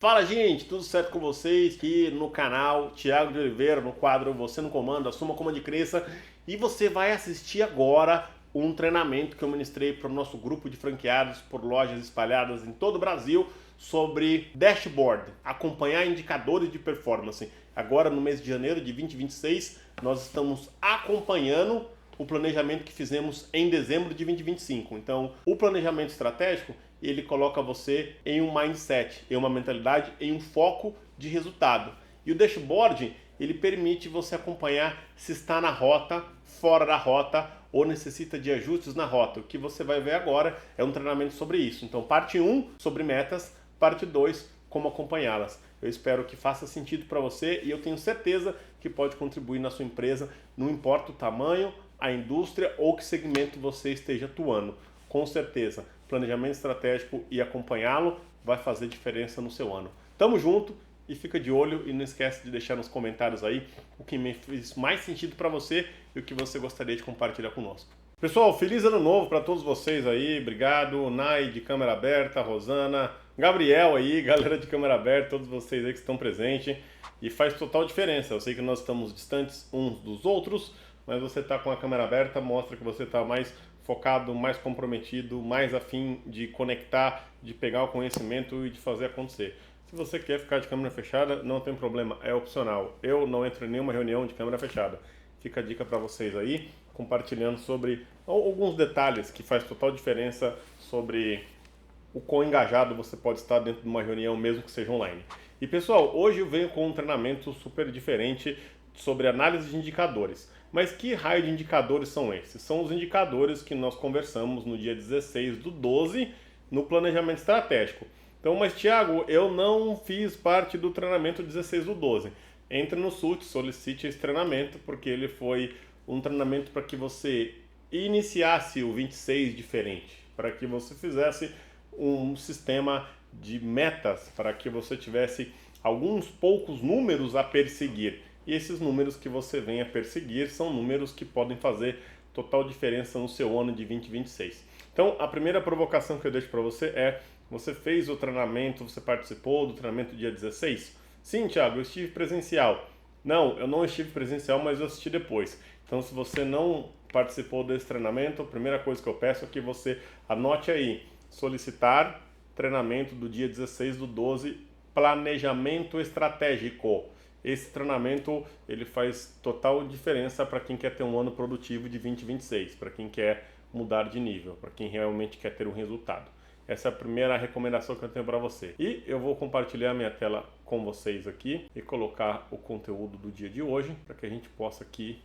Fala, gente, tudo certo com vocês? Aqui no canal Thiago de Oliveira, no quadro Você no Comando, Assuma Comando e Cresça. E você vai assistir agora um treinamento que eu ministrei para o nosso grupo de franqueados por lojas espalhadas em todo o Brasil sobre dashboard, acompanhar indicadores de performance. Agora, no mês de janeiro de 2026, nós estamos acompanhando o planejamento que fizemos em dezembro de 2025. Então, o planejamento estratégico, ele coloca você em um mindset, em uma mentalidade, em um foco de resultado. E o dashboard, ele permite você acompanhar se está na rota, fora da rota ou necessita de ajustes na rota. O que você vai ver agora é um treinamento sobre isso. Então, parte 1 sobre metas, parte 2 como acompanhá-las. Eu espero que faça sentido para você e eu tenho certeza que pode contribuir na sua empresa, não importa o tamanho, a indústria ou que segmento você esteja atuando. Com certeza, planejamento estratégico e acompanhá-lo vai fazer diferença no seu ano. Tamo junto e fica de olho e não esquece de deixar nos comentários aí o que me fez mais sentido para você e o que você gostaria de compartilhar conosco. Pessoal, feliz ano novo para todos vocês aí, obrigado, Nai de câmera aberta, Rosana, Gabriel aí, galera de câmera aberta, todos vocês aí que estão presentes e faz total diferença. Eu sei que nós estamos distantes uns dos outros, mas você está com a câmera aberta, mostra que você está mais focado, mais comprometido, mais afim de conectar, de pegar o conhecimento e de fazer acontecer. Se você quer ficar de câmera fechada, não tem problema, é opcional. Eu não entro em nenhuma reunião de câmera fechada. Fica a dica para vocês aí, compartilhando sobre alguns detalhes que faz total diferença sobre o quão engajado você pode estar dentro de uma reunião, mesmo que seja online. E pessoal, hoje eu venho com um treinamento super diferente sobre análise de indicadores. Mas que raio de indicadores são esses? São os indicadores que nós conversamos no dia 16/12 no planejamento estratégico. Então, mas Thiago, eu não fiz parte do treinamento 16/12. Entre no SUT, solicite esse treinamento, porque ele foi um treinamento para que você iniciasse o 26 diferente, para que você fizesse um sistema de metas, para que você tivesse alguns poucos números a perseguir. E esses números que você vem a perseguir são números que podem fazer total diferença no seu ano de 2026. Então, a primeira provocação que eu deixo para você é: você fez o treinamento, você participou do treinamento dia 16? Sim, Thiago, eu estive presencial. Não, eu não estive presencial, mas eu assisti depois. Então, se você não participou desse treinamento, a primeira coisa que eu peço é que você anote aí: solicitar treinamento do dia 16/12, planejamento estratégico. Esse treinamento ele faz total diferença para quem quer ter um ano produtivo de 2026, para quem quer mudar de nível, para quem realmente quer ter um resultado. Essa é a primeira recomendação que eu tenho para você. E eu vou compartilhar minha tela com vocês aqui e colocar o conteúdo do dia de hoje para que a gente possa aqui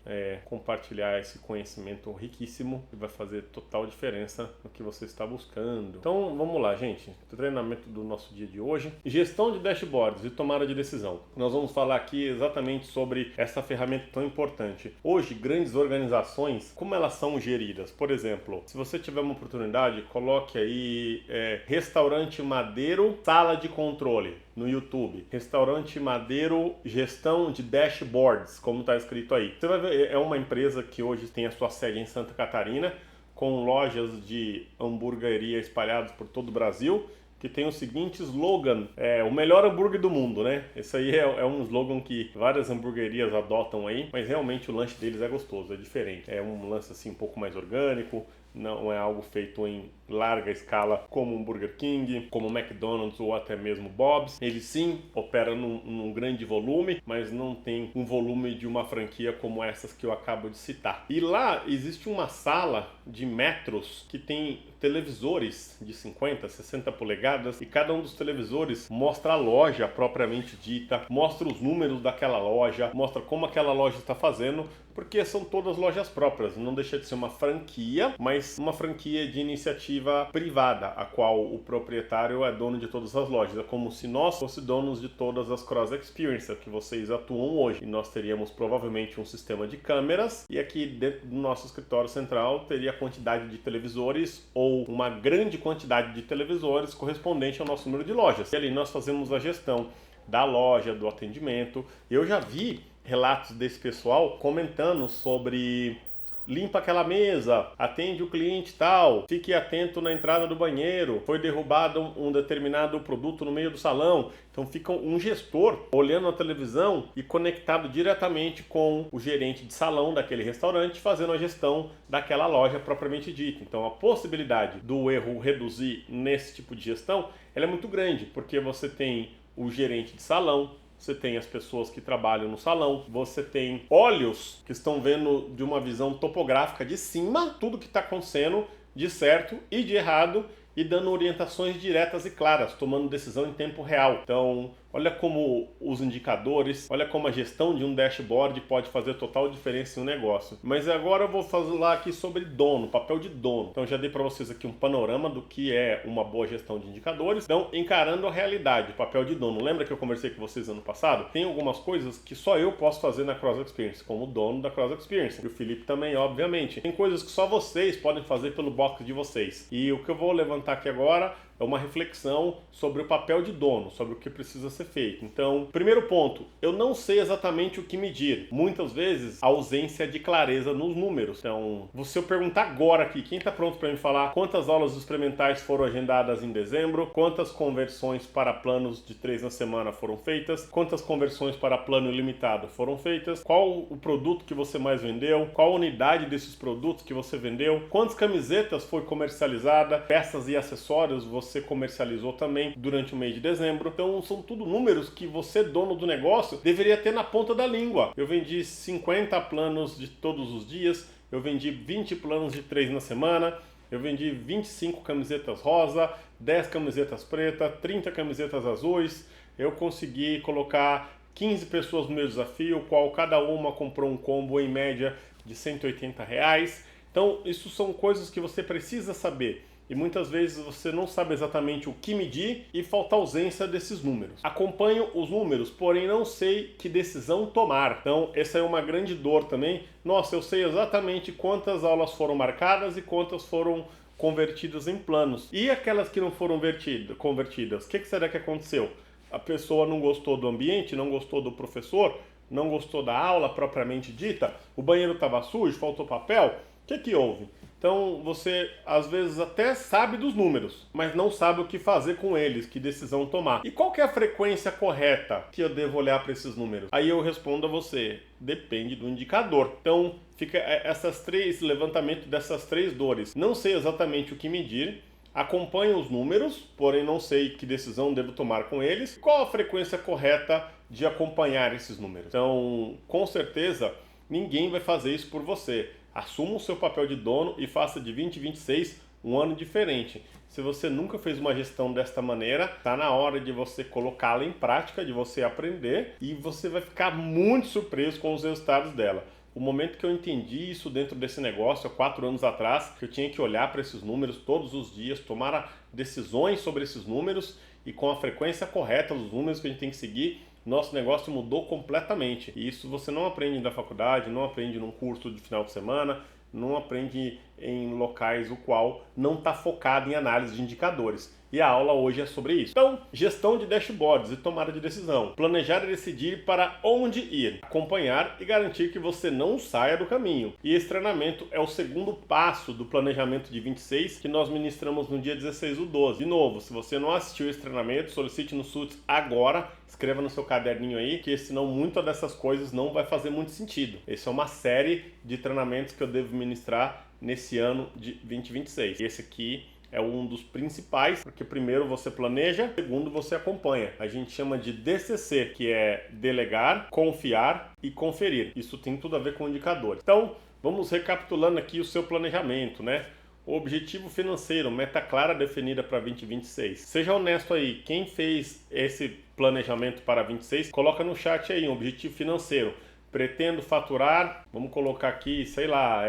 compartilhar esse conhecimento riquíssimo que vai fazer total diferença no que você está buscando. Então vamos lá, gente. O treinamento do nosso dia de hoje: gestão de dashboards e tomada de decisão. Nós vamos falar aqui exatamente sobre essa ferramenta tão importante. Hoje, grandes organizações, como elas são geridas? Por exemplo, se você tiver uma oportunidade, coloque aí Restaurante Madeiro, sala de controle no YouTube. Restaurante Madeiro, gestão de dashboards, como está escrito aí. Você vai ver, é uma empresa que hoje tem a sua sede em Santa Catarina, com lojas de hamburgueria espalhadas por todo o Brasil, que tem o seguinte slogan: o melhor hambúrguer do mundo, né? Esse aí é um slogan que várias hamburguerias adotam aí, mas realmente o lanche deles é gostoso, é diferente. É um lance assim um pouco mais orgânico, não é algo feito em larga escala como um Burger King, como o McDonald's ou até mesmo Bob's. Ele sim opera num grande volume, mas não tem um volume de uma franquia como essas que eu acabo de citar. E lá existe uma sala de metros que tem televisores de 50, 60 polegadas e cada um dos televisores mostra a loja propriamente dita, mostra os números daquela loja, mostra como aquela loja está fazendo, porque são todas lojas próprias, não deixa de ser uma franquia, mas uma franquia de iniciativa privada, a qual o proprietário é dono de todas as lojas. É como se nós fôssemos donos de todas as Cross Experience que vocês atuam hoje. E nós teríamos provavelmente um sistema de câmeras e aqui dentro do nosso escritório central teria a quantidade de televisores ou uma grande quantidade de televisores correspondente ao nosso número de lojas. E ali nós fazemos a gestão da loja, do atendimento. Eu já vi relatos desse pessoal comentando sobre limpa aquela mesa, atende o cliente tal, fique atento na entrada do banheiro, foi derrubado um determinado produto no meio do salão. Então fica um gestor olhando a televisão e conectado diretamente com o gerente de salão daquele restaurante, fazendo a gestão daquela loja propriamente dita. Então a possibilidade do erro reduzir nesse tipo de gestão, ela é muito grande, porque você tem o gerente de salão, você tem as pessoas que trabalham no salão, você tem olhos que estão vendo de uma visão topográfica de cima tudo que está acontecendo de certo e de errado e dando orientações diretas e claras, tomando decisão em tempo real. Então, olha como os indicadores, olha como a gestão de um dashboard pode fazer total diferença em um negócio. Mas agora eu vou falar aqui sobre dono, papel de dono. Então já dei para vocês aqui um panorama do que é uma boa gestão de indicadores. Então, encarando a realidade, papel de dono. Lembra que eu conversei com vocês ano passado? Tem algumas coisas que só eu posso fazer na Cross Experience, como dono da Cross Experience. E o Felipe também, obviamente. Tem coisas que só vocês podem fazer pelo box de vocês. E o que eu vou levantar aqui agora é uma reflexão sobre o papel de dono, sobre o que precisa ser feito. Então, primeiro ponto, eu não sei exatamente o que medir. Muitas vezes, a ausência de clareza nos números. Então, se eu perguntar agora aqui, quem está pronto para me falar quantas aulas experimentais foram agendadas em dezembro, quantas conversões para planos de 3 na semana foram feitas, quantas conversões para plano ilimitado foram feitas, qual o produto que você mais vendeu, qual a unidade desses produtos que você vendeu, quantas camisetas foi comercializada, peças e acessórios você comercializou também durante o mês de dezembro. Então são tudo números que você, dono do negócio, deveria ter na ponta da língua. Eu vendi 50 planos de todos os dias, eu vendi 20 planos de 3 na semana, eu vendi 25 camisetas rosa, 10 camisetas pretas, 30 camisetas azuis, eu consegui colocar 15 pessoas no meu desafio, qual cada uma comprou um combo em média de R$180. Então isso são coisas que você precisa saber. E muitas vezes você não sabe exatamente o que medir e falta ausência desses números. Acompanho os números, porém não sei que decisão tomar. Então essa é uma grande dor também. Nossa, eu sei exatamente quantas aulas foram marcadas e quantas foram convertidas em planos. E aquelas que não foram convertidas, o que será que aconteceu? A pessoa não gostou do ambiente, não gostou do professor, não gostou da aula propriamente dita, o banheiro estava sujo, faltou papel, o que houve? Então você às vezes até sabe dos números, mas não sabe o que fazer com eles, que decisão tomar. E qual que é a frequência correta que eu devo olhar para esses números? Aí eu respondo a você, depende do indicador. Então fica levantamento dessas 3 dores. Não sei exatamente o que medir, acompanho os números, porém não sei que decisão devo tomar com eles. Qual a frequência correta de acompanhar esses números? Então, com certeza, ninguém vai fazer isso por você. Assuma o seu papel de dono e faça de 2026 um ano diferente. Se você nunca fez uma gestão desta maneira, está na hora de você colocá-la em prática, de você aprender e você vai ficar muito surpreso com os resultados dela. O momento que eu entendi isso dentro desse negócio, há 4 anos atrás, que eu tinha que olhar para esses números todos os dias, tomar decisões sobre esses números e com a frequência correta dos números que a gente tem que seguir, nosso negócio mudou completamente. E isso você não aprende na faculdade, não aprende num curso de final de semana, não aprende em locais o qual não está focado em análise de indicadores. E a aula hoje é sobre isso. Então, gestão de dashboards e tomada de decisão. Planejar e decidir para onde ir. Acompanhar e garantir que você não saia do caminho. E esse treinamento é o segundo passo do planejamento de 26 que nós ministramos no dia 16/12. De novo, se você não assistiu esse treinamento, solicite no SUTS agora. Escreva no seu caderninho aí, que senão muitas dessas coisas não vai fazer muito sentido. Essa é uma série de treinamentos que eu devo ministrar nesse ano de 2026. Esse aqui é um dos principais, porque primeiro você planeja, segundo você acompanha. A gente chama de DCC, que é delegar, confiar e conferir. Isso tem tudo a ver com indicadores. Então, vamos recapitulando aqui o seu planejamento, né? O objetivo financeiro, meta clara definida para 2026. Seja honesto aí, quem fez esse planejamento para 26, coloca no chat aí um objetivo financeiro. Pretendo faturar, vamos colocar aqui, sei lá,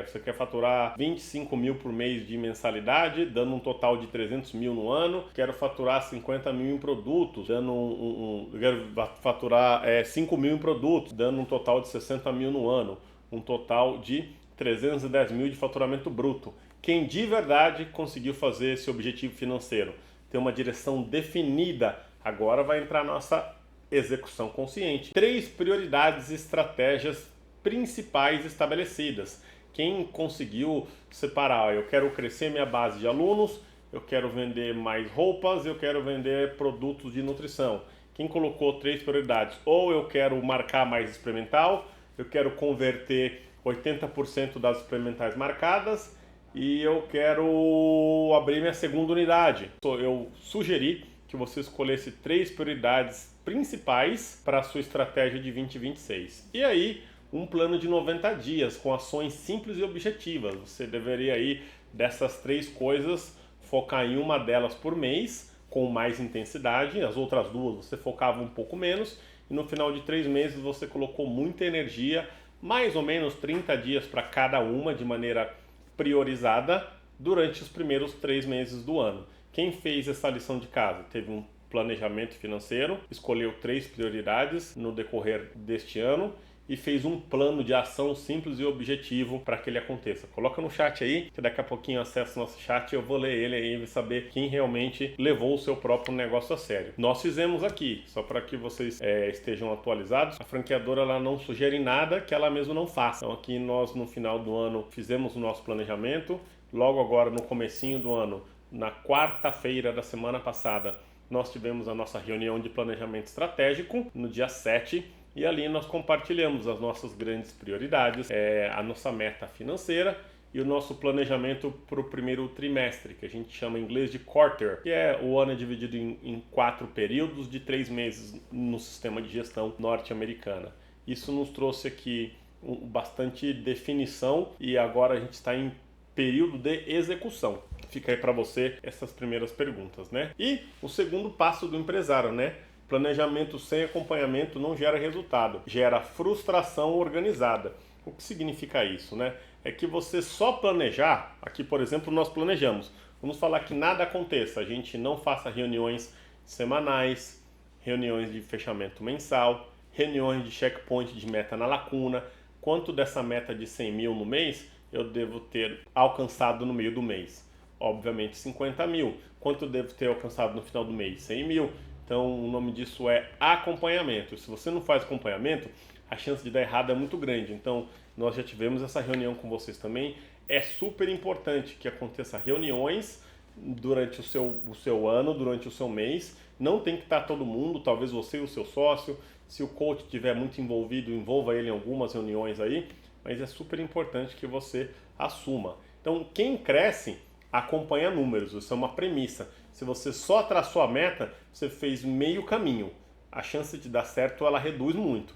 você quer faturar 25 mil por mês de mensalidade, dando um total de 300 mil no ano. Quero faturar 50 mil em produtos, dando quero faturar 5 mil em produtos, dando um total de 60 mil no ano. Um total de 310 mil de faturamento bruto. Quem de verdade conseguiu fazer esse objetivo financeiro, ter uma direção definida, agora vai entrar na nossa execução consciente. 3 prioridades e estratégias principais estabelecidas, Quem conseguiu separar, eu quero crescer minha base de alunos, eu quero vender mais roupas, eu quero vender produtos de nutrição. Quem colocou 3 prioridades, ou eu quero marcar mais experimental, eu quero converter 80% das experimentais marcadas e eu quero abrir minha segunda unidade. Eu sugeri que você escolhesse 3 prioridades principais para a sua estratégia de 2026. E aí, um plano de 90 dias com ações simples e objetivas. Você deveria aí, dessas 3 coisas, focar em uma delas por mês, com mais intensidade. As outras 2 você focava um pouco menos. E no final de 3 meses você colocou muita energia, mais ou menos 30 dias para cada uma, de maneira priorizada, durante os primeiros 3 meses do ano. Quem fez essa lição de casa? Teve um planejamento financeiro, escolheu 3 prioridades no decorrer deste ano e fez um plano de ação simples e objetivo para que ele aconteça. Coloca no chat aí, que daqui a pouquinho eu acesso o nosso chat e eu vou ler ele aí e saber quem realmente levou o seu próprio negócio a sério. Nós fizemos aqui, só para que vocês estejam atualizados, a franqueadora ela não sugere nada que ela mesma não faça. Então aqui nós no final do ano fizemos o nosso planejamento, logo agora no comecinho do ano, na quarta-feira da semana passada, nós tivemos a nossa reunião de planejamento estratégico no dia 7, e ali nós compartilhamos as nossas grandes prioridades, a nossa meta financeira e o nosso planejamento para o primeiro trimestre, que a gente chama em inglês de quarter, que o ano é dividido em 4 períodos de 3 meses no sistema de gestão norte-americana. Isso nos trouxe aqui bastante definição e agora a gente está em período de execução. Fica aí para você essas primeiras perguntas, né? E o segundo passo do empresário, né? Planejamento sem acompanhamento não gera resultado, gera frustração organizada. O que significa isso, né? É que você só planejar, aqui por exemplo nós planejamos, vamos falar que nada aconteça, a gente não faça reuniões semanais, reuniões de fechamento mensal, reuniões de checkpoint de meta na lacuna, quanto dessa meta de 100 mil no mês eu devo ter alcançado no meio do mês? Obviamente 50 mil. Quanto eu devo ter alcançado no final do mês? 100 mil. Então, o nome disso é acompanhamento. Se você não faz acompanhamento, a chance de dar errado é muito grande. Então, nós já tivemos essa reunião com vocês também. É super importante que aconteça reuniões durante o seu ano, durante o seu mês. Não tem que estar todo mundo, talvez você e o seu sócio. Se o coach estiver muito envolvido, envolva ele em algumas reuniões aí. Mas é super importante que você assuma. Então, quem cresce acompanha números, isso é uma premissa. Se você só traçou a meta, você fez meio caminho. A chance de dar certo, ela reduz muito.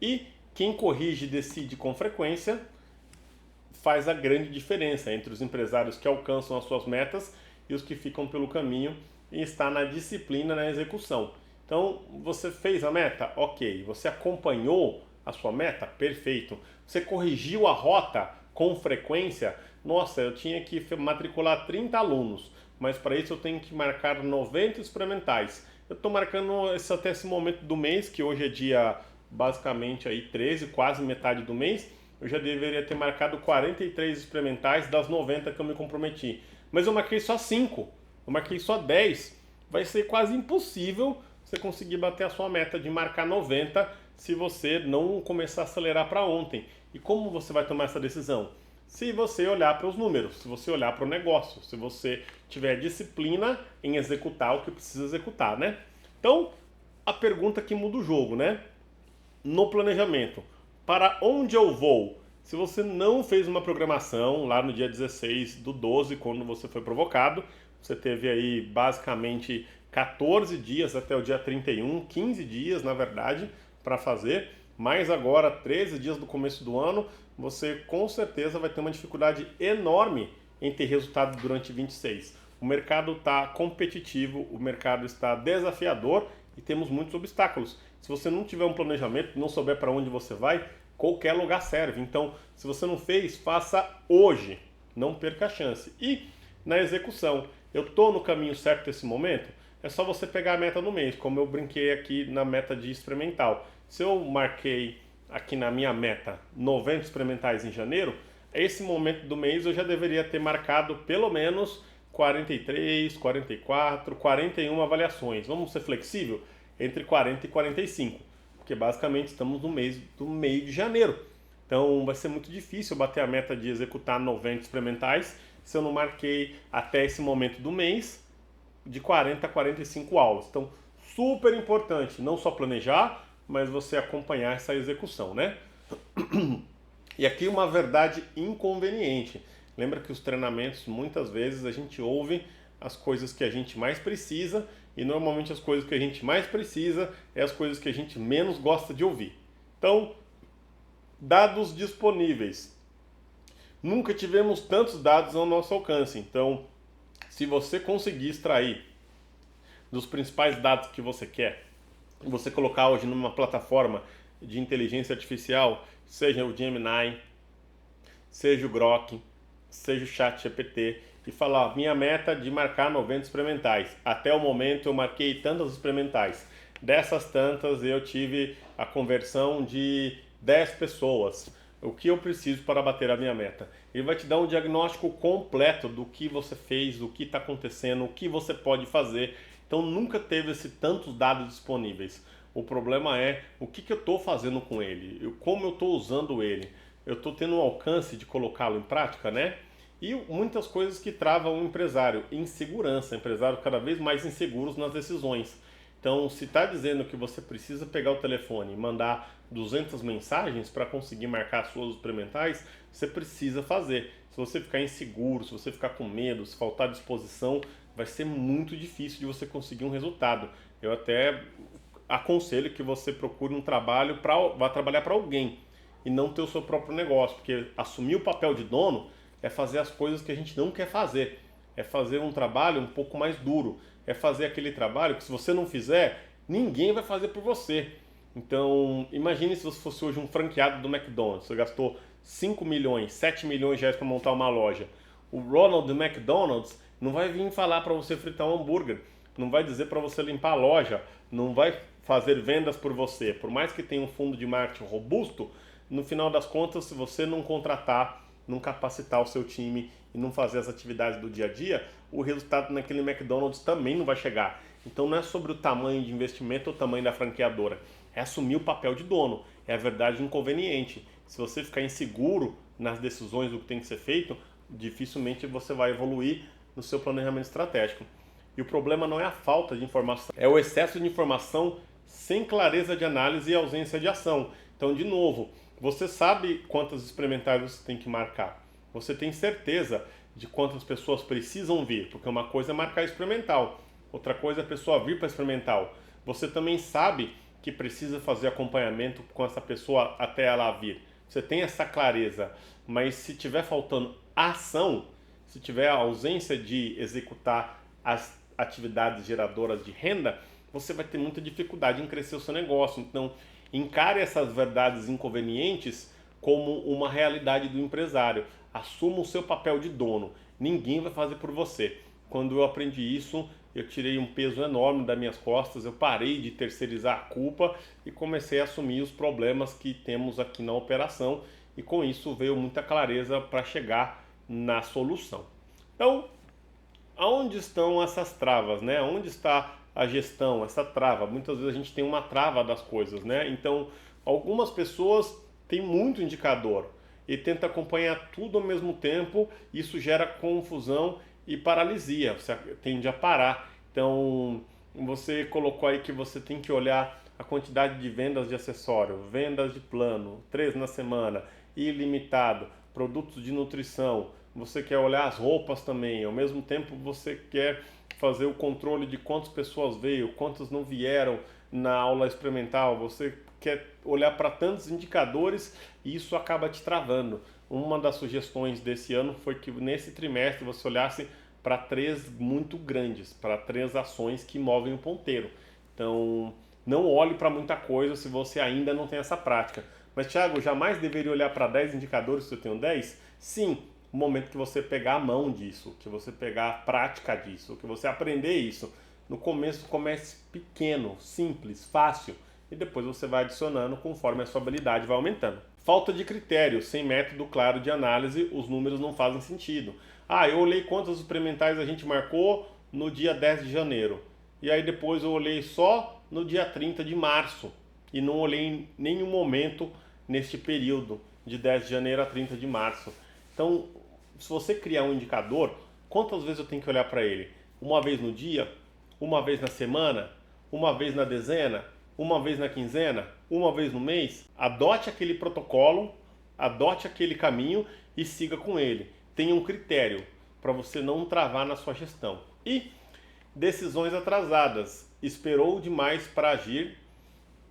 E quem corrige e decide com frequência faz a grande diferença entre os empresários que alcançam as suas metas e os que ficam pelo caminho e está na disciplina, na execução. Então, você fez a meta? Ok. Você acompanhou a sua meta? Perfeito. Você corrigiu a rota com frequência? Nossa, eu tinha que matricular 30 alunos, mas para isso eu tenho que marcar 90 experimentais. Eu estou marcando até esse momento do mês, que hoje é dia basicamente aí 13, quase metade do mês, eu já deveria ter marcado 43 experimentais das 90 que eu me comprometi. Mas eu marquei só 5, eu marquei só 10. Vai ser quase impossível você conseguir bater a sua meta de marcar 90 se você não começar a acelerar para ontem. E como você vai tomar essa decisão? Se você olhar para os números, se você olhar para o negócio, se você tiver disciplina em executar o que precisa executar, né? Então, a pergunta que muda o jogo, né? No planejamento, para onde eu vou? Se você não fez uma programação lá no dia 16/12, quando você foi provocado, você teve aí basicamente 14 dias até o dia 31, 15 dias na verdade, para fazer, mas agora 13 dias do começo do ano, você com certeza vai ter uma dificuldade enorme em ter resultado durante 26. O mercado está competitivo, o mercado está desafiador e temos muitos obstáculos. Se você não tiver um planejamento, não souber para onde você vai, qualquer lugar serve. Então, se você não fez, faça hoje, não perca a chance. E na execução, eu estou no caminho certo nesse momento? É só você pegar a meta no mês, como eu brinquei aqui na meta de experimental. Se eu marquei aqui na minha meta 90 experimentais em janeiro, esse momento do mês eu já deveria ter marcado pelo menos 43, 44, 41 avaliações. Vamos ser flexível? Entre 40 e 45, porque basicamente estamos no mês do meio de janeiro. Então vai ser muito difícil eu bater a meta de executar 90 experimentais se eu não marquei até esse momento do mês de 40 a 45 aulas. Então, super importante não só planejar, mas você acompanhar essa execução, né? E aqui uma verdade inconveniente. Lembra que os treinamentos, muitas vezes, a gente ouve as coisas que a gente mais precisa e normalmente as coisas que a gente mais precisa é as coisas que a gente menos gosta de ouvir. Então, dados disponíveis. Nunca tivemos tantos dados ao nosso alcance. Então, se você conseguir extrair dos principais dados que você quer, você colocar hoje numa plataforma de inteligência artificial, seja o Gemini, seja o Grok, seja o ChatGPT, e falar, minha meta é de marcar 90 experimentais. Até o momento eu marquei tantas experimentais. Dessas tantas eu tive a conversão de 10 pessoas. O que eu preciso para bater a minha meta? Ele vai te dar um diagnóstico completo do que você fez, do que está acontecendo, o que você pode fazer. Então nunca teve tantos dados disponíveis. O problema é o que eu estou fazendo com ele, como eu estou usando ele. Eu estou tendo um alcance de colocá-lo em prática, né? E muitas coisas que travam o empresário. Insegurança, empresário cada vez mais inseguros nas decisões. Então, se está dizendo que você precisa pegar o telefone e mandar 200 mensagens para conseguir marcar suas experimentais, você precisa fazer. Se você ficar inseguro, se você ficar com medo, se faltar disposição, vai ser muito difícil de você conseguir um resultado. Eu até aconselho que você procure um trabalho vá trabalhar para alguém e não ter o seu próprio negócio, porque assumir o papel de dono é fazer as coisas que a gente não quer fazer, é fazer um trabalho um pouco mais duro, é fazer aquele trabalho que se você não fizer, ninguém vai fazer por você. Então, imagine se você fosse hoje um franqueado do McDonald's, você gastou 5 milhões, 7 milhões de reais para montar uma loja. O Ronald do McDonald's não vai vir falar para você fritar um hambúrguer, não vai dizer para você limpar a loja, não vai fazer vendas por você. Por mais que tenha um fundo de marketing robusto, no final das contas, se você não contratar, não capacitar o seu time e não fazer as atividades do dia a dia, o resultado naquele McDonald's também não vai chegar. Então não é sobre o tamanho de investimento ou o tamanho da franqueadora, é assumir o papel de dono, é a verdade inconveniente. Se você ficar inseguro nas decisões do que tem que ser feito, dificilmente você vai evoluir no seu planejamento estratégico. E o problema não é a falta de informação, é o excesso de informação sem clareza de análise e ausência de ação. Então, de novo, você sabe quantas experimentais você tem que marcar. Você tem certeza de quantas pessoas precisam vir, porque uma coisa é marcar experimental, outra coisa é a pessoa vir para experimental. Você também sabe que precisa fazer acompanhamento com essa pessoa até ela vir. Você tem essa clareza, mas se tiver faltando ação, se tiver a ausência de executar as atividades geradoras de renda, você vai ter muita dificuldade em crescer o seu negócio. Então, encare essas verdades inconvenientes como uma realidade do empresário. Assuma o seu papel de dono. Ninguém vai fazer por você. Quando eu aprendi isso, eu tirei um peso enorme das minhas costas, eu parei de terceirizar a culpa e comecei a assumir os problemas que temos aqui na operação, e com isso veio muita clareza para chegar na solução. Então, aonde estão essas travas, né? Onde está a gestão, essa trava? Muitas vezes a gente tem uma trava das coisas, né? Então, algumas pessoas têm muito indicador e tentam acompanhar tudo ao mesmo tempo, isso gera confusão e paralisia, você tende a parar. Então, você colocou aí que você tem que olhar a quantidade de vendas de acessório, vendas de plano, 3 na semana, ilimitado, produtos de nutrição. Você quer olhar as roupas também, ao mesmo tempo você quer fazer o controle de quantas pessoas veio, quantas não vieram na aula experimental, você quer olhar para tantos indicadores e isso acaba te travando. Uma das sugestões desse ano foi que nesse trimestre você olhasse para 3 muito grandes, para 3 ações que movem o ponteiro. Então, não olhe para muita coisa se você ainda não tem essa prática. Mas, Thiago, jamais deveria olhar para 10 indicadores se eu tenho 10? Sim, no momento que você pegar a mão disso, que você pegar a prática disso, que você aprender isso. No começo comece pequeno, simples, fácil, e depois você vai adicionando conforme a sua habilidade vai aumentando. Falta de critério, sem método claro de análise, os números não fazem sentido. Ah, eu olhei quantas experimentais a gente marcou no dia 10 de janeiro. E aí depois eu olhei só no dia 30 de março. E não olhei em nenhum momento neste período. de 10 de janeiro a 30 de março. Então, se você criar um indicador, quantas vezes eu tenho que olhar para ele? Uma vez no dia? Uma vez na semana? Uma vez na dezena? Uma vez na quinzena? Uma vez no mês? Adote aquele protocolo, adote aquele caminho e siga com ele. Tenha um critério para você não travar na sua gestão. E decisões atrasadas. Esperou demais para agir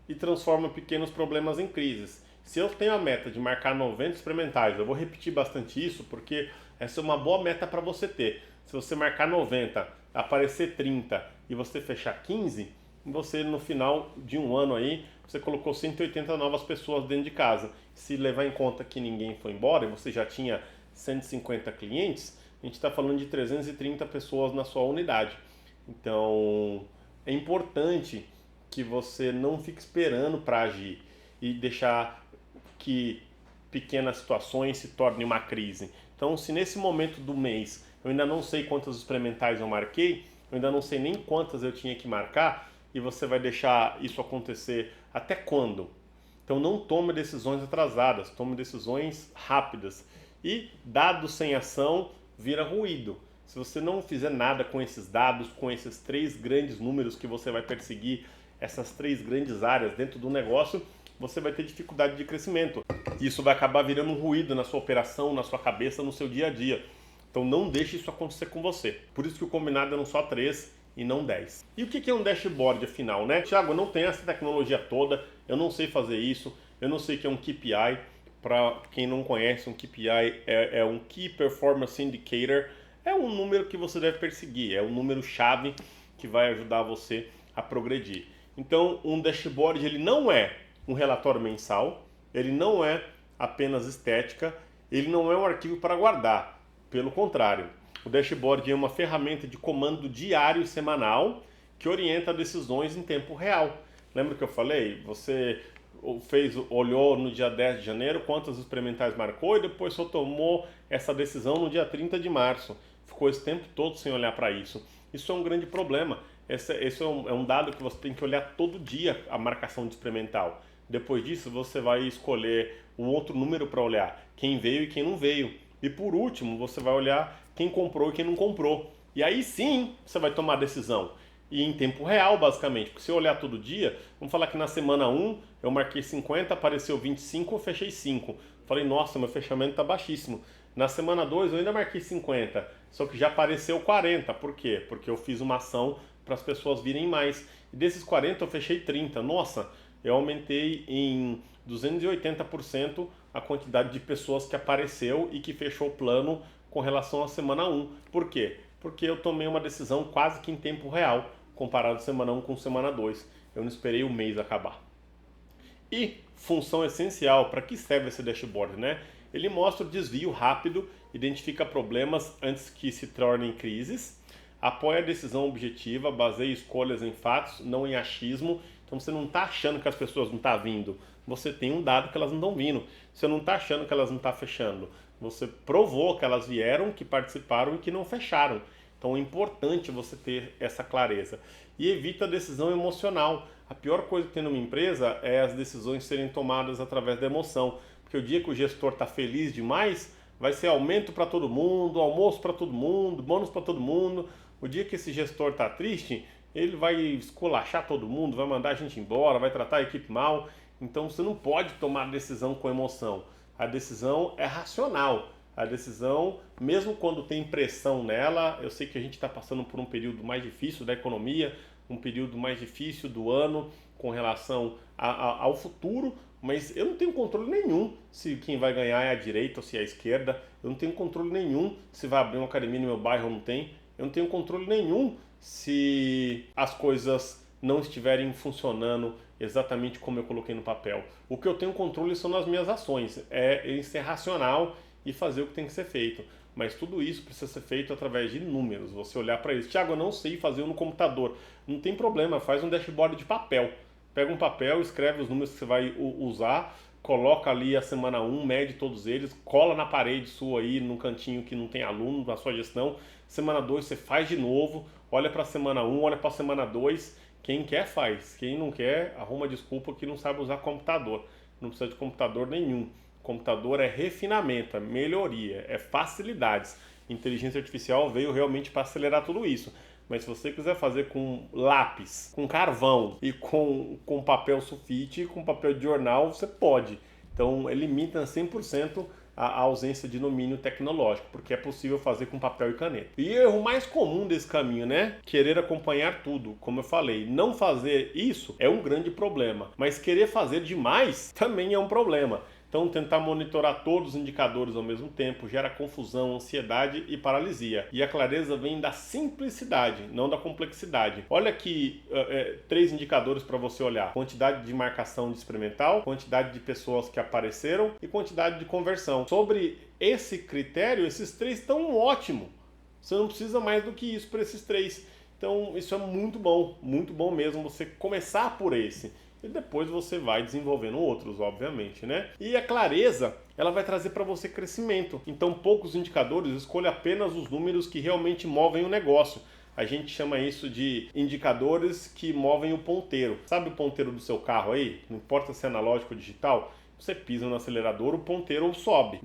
e transforma pequenos problemas em crises. Se eu tenho a meta de marcar 90 experimentais, eu vou repetir bastante isso porque essa é uma boa meta para você ter. Se você marcar 90, aparecer 30 e você fechar 15, você no final de um ano aí, você colocou 180 novas pessoas dentro de casa. Se levar em conta que ninguém foi embora e você já tinha 150 clientes, a gente está falando de 330 pessoas na sua unidade. Então, é importante que você não fique esperando para agir e deixar que pequenas situações se tornem uma crise. Então, se nesse momento do mês eu ainda não sei quantas experimentais eu marquei, eu ainda não sei nem quantas eu tinha que marcar, e você vai deixar isso acontecer até quando? Então, não tome decisões atrasadas, tome decisões rápidas. E dados sem ação vira ruído. Se você não fizer nada com esses dados, com esses 3 grandes números que você vai perseguir, essas 3 grandes áreas dentro do negócio, você vai ter dificuldade de crescimento. Isso vai acabar virando um ruído na sua operação, na sua cabeça, no seu dia a dia. Então não deixe isso acontecer com você. Por isso que o combinado eram só 3 e não 10. E o que é um dashboard afinal, né? Thiago, eu não tenho essa tecnologia toda, eu não sei fazer isso, eu não sei o que é um KPI. Para quem não conhece, um KPI é um Key Performance Indicator. É um número que você deve perseguir, é um número-chave que vai ajudar você a progredir. Então, um dashboard ele não é um relatório mensal, ele não é apenas estética, ele não é um arquivo para guardar. Pelo contrário, o dashboard é uma ferramenta de comando diário e semanal que orienta decisões em tempo real. Lembra que eu falei? Você olhou no dia 10 de janeiro quantas experimentais marcou e depois só tomou essa decisão no dia 30 de março. Ficou esse tempo todo sem olhar para isso. Isso é um grande problema. Esse é um dado que você tem que olhar todo dia, a marcação de experimental. Depois disso, você vai escolher um outro número para olhar, quem veio e quem não veio. E por último, você vai olhar quem comprou e quem não comprou. E aí sim, você vai tomar a decisão. E em tempo real, basicamente. Porque se eu olhar todo dia, vamos falar que na semana 1 eu marquei 50, apareceu 25, eu fechei 5. Falei, nossa, meu fechamento está baixíssimo. Na semana 2 eu ainda marquei 50, só que já apareceu 40. Por quê? Porque eu fiz uma ação para as pessoas virem mais. E desses 40 eu fechei 30. Nossa, eu aumentei em 280% a quantidade de pessoas que apareceu e que fechou o plano com relação à semana 1. Por quê? Porque eu tomei uma decisão quase que em tempo real, comparado semana 1 com semana 2. Eu não esperei o mês acabar. E função essencial, para que serve esse dashboard, né? Ele mostra o desvio rápido, identifica problemas antes que se tornem crises, apoia a decisão objetiva, baseia escolhas em fatos, não em achismo. Então você não está achando que as pessoas não estão vindo, você tem um dado que elas não estão vindo. Você não está achando que elas não estão fechando, você provou que elas vieram, que participaram e que não fecharam. Então é importante você ter essa clareza. E evita a decisão emocional. A pior coisa que tem numa empresa é as decisões serem tomadas através da emoção. Porque o dia que o gestor está feliz demais, vai ser aumento para todo mundo, almoço para todo mundo, bônus para todo mundo. O dia que esse gestor está triste, ele vai esculachar todo mundo, vai mandar a gente embora, vai tratar a equipe mal. Então você não pode tomar decisão com emoção. A decisão é racional. A decisão, mesmo quando tem pressão nela, eu sei que a gente está passando por um período mais difícil da economia, um período mais difícil do ano com relação ao futuro, mas eu não tenho controle nenhum se quem vai ganhar é a direita ou se é a esquerda. Eu não tenho controle nenhum se vai abrir uma academia no meu bairro ou não tem. Eu não tenho controle nenhum se as coisas não estiverem funcionando exatamente como eu coloquei no papel. O que eu tenho controle são nas minhas ações, é ser racional e fazer o que tem que ser feito. Mas tudo isso precisa ser feito através de números. Você olhar para isso. Thiago, eu não sei fazer no computador. Não tem problema, faz um dashboard de papel. Pega um papel, escreve os números que você vai usar, coloca ali a semana 1, mede todos eles, cola na parede sua aí, num cantinho que não tem aluno, na sua gestão. Semana 2 você faz de novo, olha para a semana 1, olha para a semana 2. Quem quer faz, quem não quer arruma desculpa que não sabe usar computador. Não precisa de computador nenhum. Computador é refinamento, é melhoria, é facilidades. Inteligência artificial veio realmente para acelerar tudo isso. Mas se você quiser fazer com lápis, com carvão e com papel sulfite, com papel de jornal, você pode. Então, limita 100% a ausência de domínio tecnológico, porque é possível fazer com papel e caneta. E o erro mais comum desse caminho, né? Querer acompanhar tudo. Como eu falei, não fazer isso é um grande problema, mas querer fazer demais também é um problema. Então, tentar monitorar todos os indicadores ao mesmo tempo gera confusão, ansiedade e paralisia. E a clareza vem da simplicidade, não da complexidade. Olha aqui 3 indicadores para você olhar: quantidade de marcação de experimental, quantidade de pessoas que apareceram e quantidade de conversão. Sobre esse critério, esses 3 estão ótimos. Você não precisa mais do que isso para esses 3. Então, isso é muito bom mesmo você começar por esse. E depois você vai desenvolvendo outros, obviamente, né? E a clareza, ela vai trazer para você crescimento. Então, poucos indicadores, escolha apenas os números que realmente movem o negócio. A gente chama isso de indicadores que movem o ponteiro. Sabe o ponteiro do seu carro aí? Não importa se é analógico ou digital. Você pisa no acelerador, o ponteiro sobe.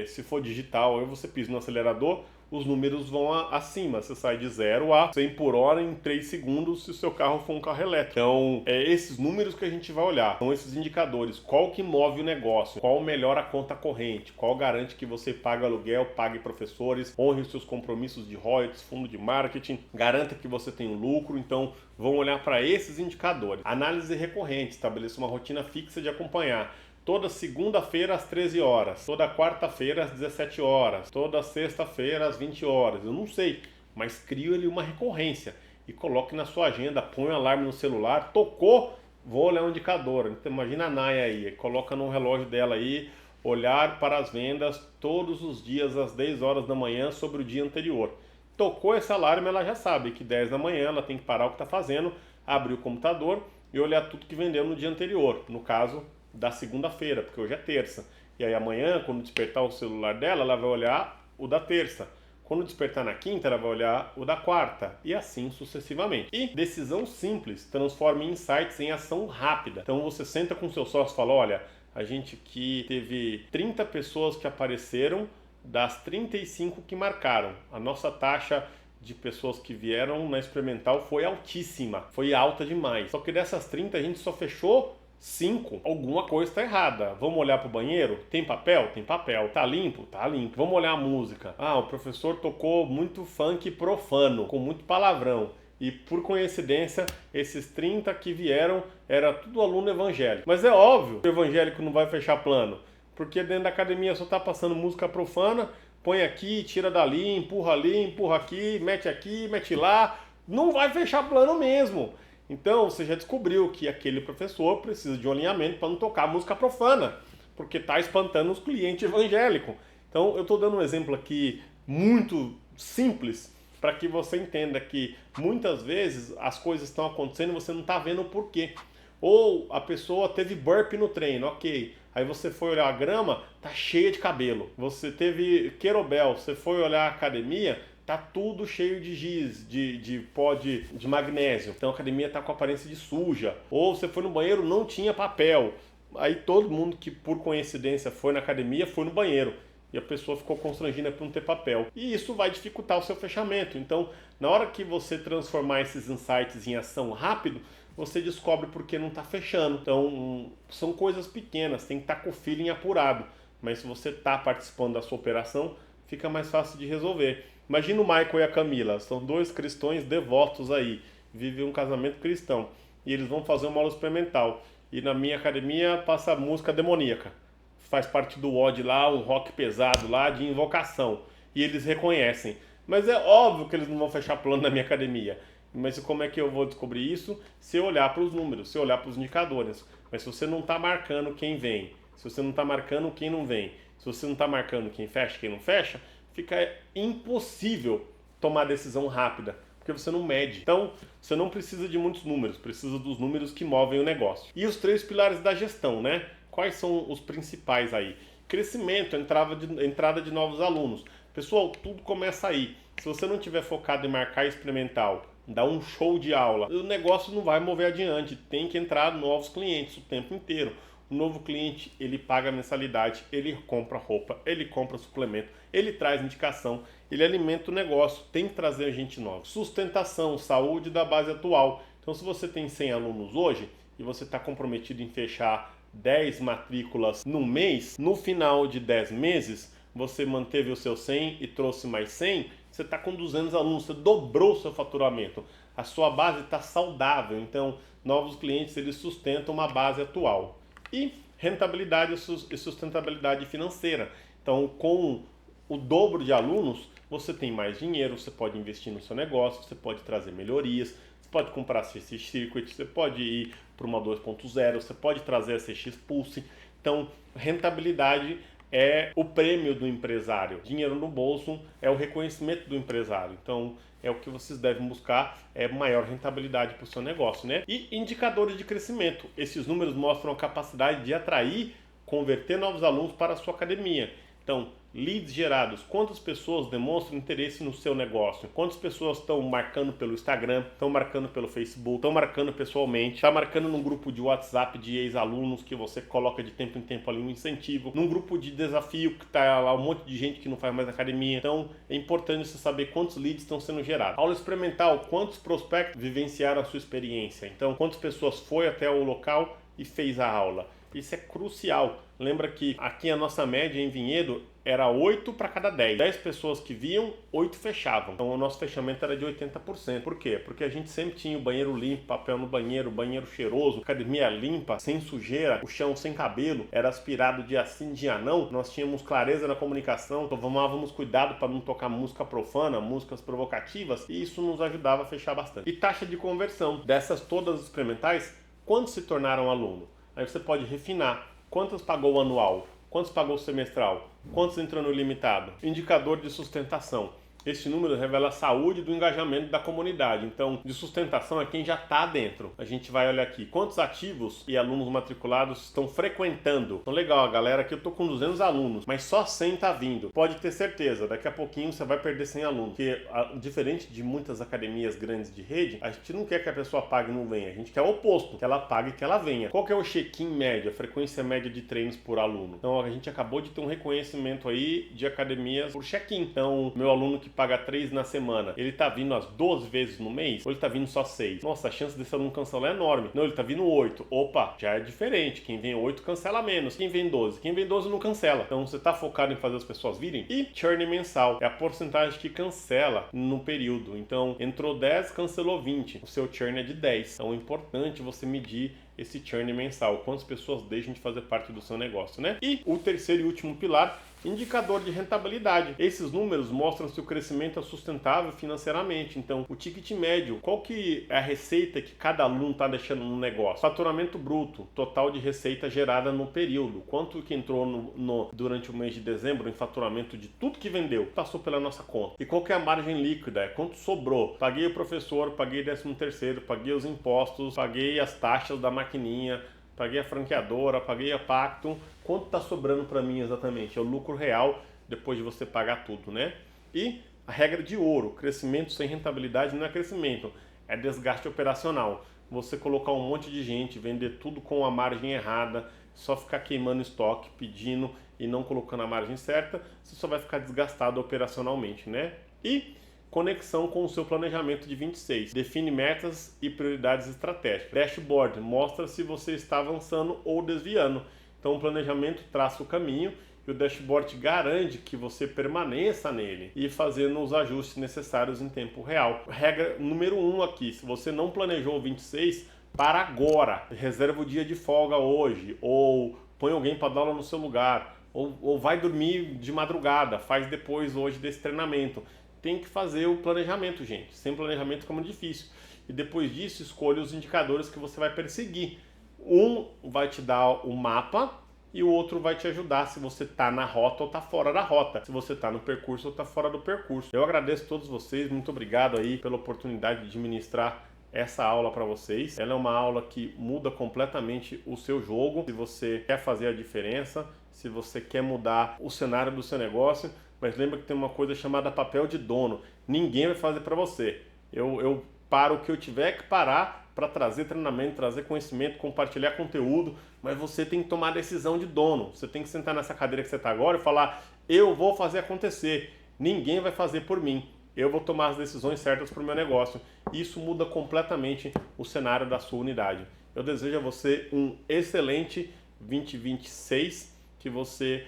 Se for digital, aí você pisa no acelerador, os números vão acima. Você sai de 0 a 100 por hora em 3 segundos se o seu carro for um carro elétrico. Então, é esses números que a gente vai olhar. São esses indicadores. Qual que move o negócio? Qual melhora a conta corrente? Qual garante que você pague aluguel, pague professores, honre os seus compromissos de royalties, fundo de marketing, garanta que você tem um lucro. Então, vamos olhar para esses indicadores. Análise recorrente. Estabeleça uma rotina fixa de acompanhar. Toda segunda-feira às 13 horas, toda quarta-feira às 17 horas, toda sexta-feira às 20 horas. Eu não sei, mas crio ele uma recorrência e coloque na sua agenda, põe um alarme no celular, tocou, vou olhar o indicador. Então, imagina a Naya aí, coloca no relógio dela aí, olhar para as vendas todos os dias às 10 horas da manhã sobre o dia anterior. Tocou esse alarme, ela já sabe que 10 da manhã ela tem que parar o que está fazendo, abrir o computador e olhar tudo que vendeu no dia anterior. No caso, da segunda-feira, porque hoje é terça. E aí amanhã, quando despertar o celular dela, ela vai olhar o da terça. Quando despertar na quinta, ela vai olhar o da quarta. E assim sucessivamente. E decisão simples transforma insights em ação rápida. Então você senta com seu sócio e fala, olha, a gente aqui teve 30 pessoas que apareceram das 35 que marcaram. A nossa taxa de pessoas que vieram na experimental foi altíssima. Foi alta demais. Só que dessas 30 a gente só fechou 5, alguma coisa está errada. Vamos olhar para o banheiro? Tem papel? Tem papel. Tá limpo? Tá limpo. Vamos olhar a música. Ah, o professor tocou muito funk profano, com muito palavrão. E por coincidência, esses 30 que vieram era tudo aluno evangélico. Mas é óbvio que o evangélico não vai fechar plano, porque dentro da academia só tá passando música profana, põe aqui, tira dali, empurra aqui, mete lá. Não vai fechar plano mesmo. Então, você já descobriu que aquele professor precisa de um alinhamento para não tocar música profana, porque está espantando os clientes evangélicos. Então, eu estou dando um exemplo aqui muito simples para que você entenda que muitas vezes as coisas estão acontecendo e você não está vendo o porquê. Ou a pessoa teve burpee no treino, ok. Aí você foi olhar a grama, tá cheia de cabelo. Você teve querobel, você foi olhar a academia, tá tudo cheio de giz, de pó de magnésio. Então a academia tá com aparência de suja. Ou você foi no banheiro, não tinha papel. Aí todo mundo que por coincidência foi na academia, foi no banheiro. E a pessoa ficou constrangida por não ter papel. E isso vai dificultar o seu fechamento. Então, na hora que você transformar esses insights em ação rápido, você descobre por que não está fechando. Então, são coisas pequenas, tem que estar com o feeling apurado. Mas se você está participando da sua operação, fica mais fácil de resolver. Imagina o Michael e a Camila, são 2 cristãos devotos aí, vivem um casamento cristão. E eles vão fazer uma aula experimental. E na minha academia passa música demoníaca. Faz parte do WOD lá, um rock pesado lá de invocação. E eles reconhecem. Mas é óbvio que eles não vão fechar plano na minha academia. Mas como é que eu vou descobrir isso? Se eu olhar para os números, se eu olhar para os indicadores. Mas se você não está marcando quem vem, se você não está marcando quem não vem, se você não está marcando quem fecha, quem não fecha, fica impossível tomar decisão rápida, porque você não mede. Então, você não precisa de muitos números, precisa dos números que movem o negócio. E os 3 pilares da gestão, né? Quais são os principais aí? Crescimento, entrada de novos alunos. Pessoal, tudo começa aí. Se você não tiver focado em marcar experimental, dar um show de aula, o negócio não vai mover adiante. Tem que entrar novos clientes o tempo inteiro. O novo cliente, ele paga a mensalidade, ele compra roupa, ele compra suplemento, ele traz indicação, ele alimenta o negócio, tem que trazer gente nova. Sustentação, saúde da base atual. Então, se você tem 100 alunos hoje e você está comprometido em fechar 10 matrículas no mês, no final de 10 meses, você manteve o seu 100 e trouxe mais 100, você está com 200 alunos, você dobrou o seu faturamento. A sua base está saudável, então novos clientes eles sustentam uma base atual. E rentabilidade e sustentabilidade financeira. Então, com o dobro de alunos, você tem mais dinheiro, você pode investir no seu negócio, você pode trazer melhorias, você pode comprar CX Circuit, você pode ir para uma 2.0, você pode trazer a CX Pulse. Então, rentabilidade é o prêmio do empresário. Dinheiro no bolso é o reconhecimento do empresário. Então, é o que vocês devem buscar, é maior rentabilidade para o seu negócio, né? E indicadores de crescimento. Esses números mostram a capacidade de atrair, converter novos alunos para a sua academia. Então, leads gerados, quantas pessoas demonstram interesse no seu negócio? Quantas pessoas estão marcando pelo Instagram, estão marcando pelo Facebook, estão marcando pessoalmente, está marcando num grupo de WhatsApp de ex-alunos que você coloca de tempo em tempo ali um incentivo, num grupo de desafio que está lá um monte de gente que não faz mais academia. Então, é importante você saber quantos leads estão sendo gerados. Aula experimental, quantos prospectos vivenciaram a sua experiência? Então, quantas pessoas foi até o local e fez a aula? Isso é crucial. Lembra que aqui a nossa média em Vinhedo era 8 para cada 10. 10 pessoas que viam, 8 fechavam. Então o nosso fechamento era de 80%. Por quê? Porque a gente sempre tinha o banheiro limpo, papel no banheiro, banheiro cheiroso, academia limpa, sem sujeira, o chão sem cabelo, era aspirado dia sim, dia não. Nós tínhamos clareza na comunicação, tomávamos cuidado para não tocar música profana, músicas provocativas, e isso nos ajudava a fechar bastante. E taxa de conversão. Dessas todas experimentais, quantos se tornaram aluno? Aí você pode refinar. Quantos pagou o anual? Quantos pagou o semestral? Quantos entrou no limitado? Indicador de sustentação. Esse número revela a saúde do engajamento da comunidade. Então, de sustentação é quem já está dentro. A gente vai olhar aqui. Quantos ativos e alunos matriculados estão frequentando? Então, legal, galera, aqui eu tô com 200 alunos, mas só 100 está vindo. Pode ter certeza, daqui a pouquinho você vai perder 100 alunos. Porque, diferente de muitas academias grandes de rede, a gente não quer que a pessoa pague e não venha. A gente quer o oposto, que ela pague e que ela venha. Qual que é o check-in médio, a frequência média de treinos por aluno? Então, a gente acabou de ter um reconhecimento aí de academias por check-in. Então, meu aluno que paga 3 na semana, ele tá vindo as 12 vezes no mês ou ele tá vindo só 6? Nossa, a chance desse aluno cancelar é enorme. Não, ele tá vindo 8. Opa, já é diferente. Quem vem 8 cancela menos. Quem vem 12? Quem vem 12 não cancela. Então você tá focado em fazer as pessoas virem. E churn mensal é a porcentagem que cancela no período. Então entrou 10, cancelou 20. O seu churn é de 10. Então é importante você medir esse churn mensal, quantas pessoas deixam de fazer parte do seu negócio, né? E o terceiro e último pilar, indicador de rentabilidade. Esses números mostram se o crescimento é sustentável financeiramente. Então, o ticket médio, qual que é a receita que cada aluno está deixando no negócio? Faturamento bruto, total de receita gerada no período. Quanto que entrou durante o mês de dezembro em faturamento de tudo que vendeu, passou pela nossa conta. E qual que é a margem líquida? É quanto sobrou? Paguei o professor, paguei 13º, paguei os impostos, paguei as taxas da maquininha, paguei a franqueadora, paguei a Pacto. Quanto está sobrando para mim exatamente? É o lucro real depois de você pagar tudo, né? E a regra de ouro, crescimento sem rentabilidade não é crescimento, é desgaste operacional. Você colocar um monte de gente, vender tudo com a margem errada, só ficar queimando estoque, pedindo e não colocando a margem certa, você só vai ficar desgastado operacionalmente, né? E conexão com o seu planejamento de 26. Define metas e prioridades estratégicas. Dashboard mostra se você está avançando ou desviando. Então o planejamento traça o caminho e o dashboard garante que você permaneça nele e fazendo os ajustes necessários em tempo real. Regra número 1 aqui, se você não planejou o 26, para agora. Reserva o dia de folga hoje, ou põe alguém para dar aula no seu lugar, ou vai dormir de madrugada, faz depois hoje desse treinamento. Tem que fazer o planejamento, gente. Sem planejamento fica muito difícil. E depois disso, escolha os indicadores que você vai perseguir. Um vai te dar o mapa e o outro vai te ajudar se você está na rota ou está fora da rota. Se você está no percurso ou está fora do percurso. Eu agradeço a todos vocês. Muito obrigado aí pela oportunidade de ministrar essa aula para vocês. Ela é uma aula que muda completamente o seu jogo. Se você quer fazer a diferença, se você quer mudar o cenário do seu negócio, mas lembra que tem uma coisa chamada papel de dono. Ninguém vai fazer para você. Eu paro o que eu tiver que parar para trazer treinamento, trazer conhecimento, compartilhar conteúdo, mas você tem que tomar a decisão de dono. Você tem que sentar nessa cadeira que você está agora e falar: eu vou fazer acontecer, ninguém vai fazer por mim. Eu vou tomar as decisões certas para o meu negócio. Isso muda completamente o cenário da sua unidade. Eu desejo a você um excelente 2026, que você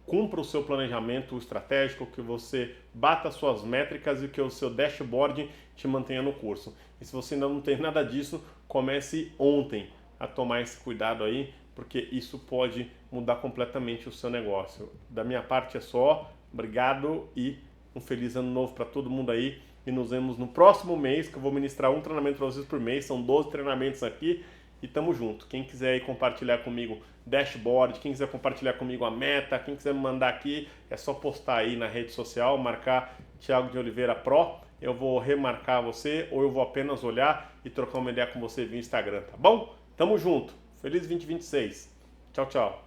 cumpra o seu planejamento estratégico, que você bata suas métricas e que o seu dashboard te mantenha no curso. E se você ainda não tem nada disso, comece ontem a tomar esse cuidado aí, porque isso pode mudar completamente o seu negócio. Da minha parte é só, obrigado e um feliz ano novo para todo mundo aí. E nos vemos no próximo mês, que eu vou ministrar um treinamento para vocês por mês. São 12 treinamentos aqui e tamo junto. Quem quiser aí compartilhar comigo dashboard, quem quiser compartilhar comigo a meta, quem quiser me mandar aqui, é só postar aí na rede social, marcar Thiago de Oliveira Pro. Eu vou remarcar você ou eu vou apenas olhar e trocar uma ideia com você via Instagram, tá bom? Tamo junto. Feliz 2026. Tchau, tchau.